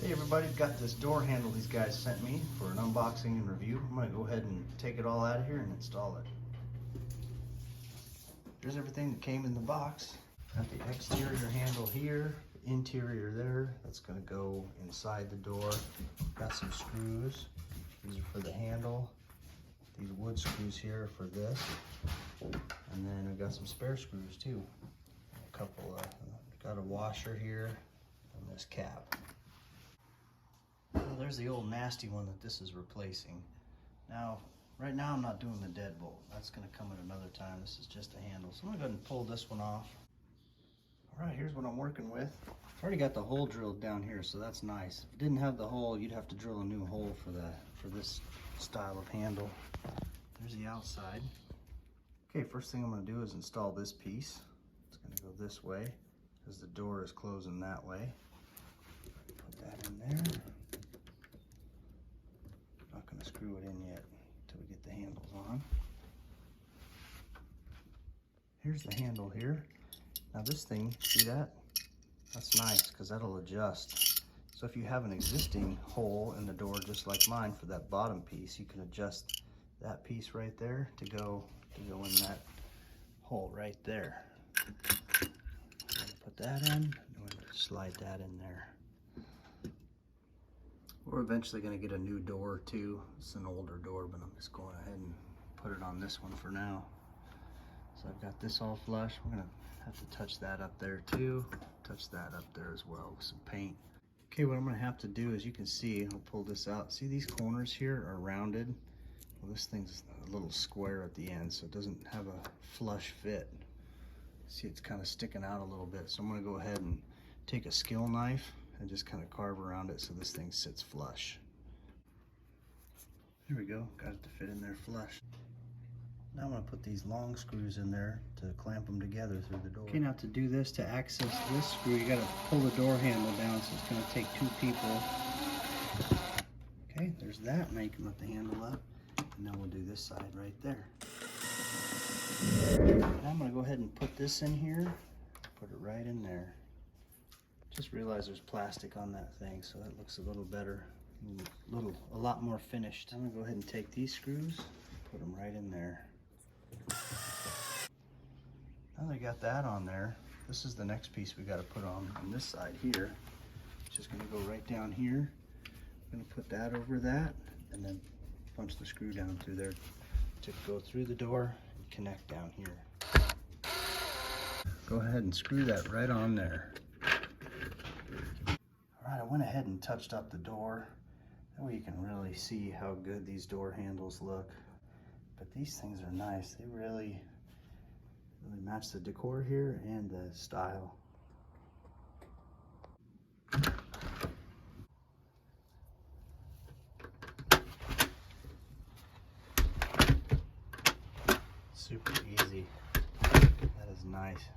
Hey everybody, got this door handle these guys sent me for an unboxing and review. I'm going to go ahead and take it all out of here and install it. Here's everything that came in the box. Got the exterior handle here, the interior there. That's going to go inside the door. Got some screws. These are for the handle. These wood screws here are for this. And then I've got some spare screws too. A couple, got a washer here and this cap. Well, there's the old nasty one that this is replacing. Now, right now I'm not doing the deadbolt. That's going to come at another time. This is just a handle. So I'm going to go ahead and pull this one off. All right, here's what I'm working with. I've already got the hole drilled down here, so that's nice. If it didn't have the hole, you'd have to drill a new hole for this style of handle. There's the outside. Okay, first thing I'm going to do is install this piece. It's going to go this way as the door is closing that way. Put that in there. Not going to screw it in yet until we get the handles on. Here's the handle here. Now this thing, see that? That's nice because that'll adjust. So if you have an existing hole in the door just like mine for that bottom piece, you can adjust that piece right there to go in that hole right there. Put that in, and we're going to slide that in there. We're eventually going to get a new door too. It's an older door, but I'm just going ahead and put it on this one for now. So I've got this all flush. We're going to have to touch that up there too. Touch that up there as well with some paint. Okay, what I'm going to have to do is, you can see, I'll pull this out. See these corners here are rounded? Well, this thing's a little square at the end, so it doesn't have a flush fit. See, it's kind of sticking out a little bit. So I'm going to go ahead and take a skill knife and just kind of carve around it so this thing sits flush. There we go, got it to fit in there flush. Now I'm going to put these long screws in there to clamp them together through the door. Okay, now to do this, to access this screw, you got to pull the door handle down, so it's going to take two people. Okay, there's that. Now you can let the handle up, and now we'll do this side right there. Now I'm going to go ahead and put this in here, put it right in there. Just realized there's plastic on that thing, so that looks a little better, a lot more finished. I'm gonna go ahead and take these screws, put them right in there. Now that I got that on there, this is the next piece we got to put on this side here. It's just gonna go right down here. I'm gonna put that over that, and then punch the screw down through there to go through the door and connect down here. Go ahead and screw that right on there. Alright, I went ahead and touched up the door. That way you can really see how good these door handles look. But these things are nice. They really match the decor here and the style. Super easy. That is nice.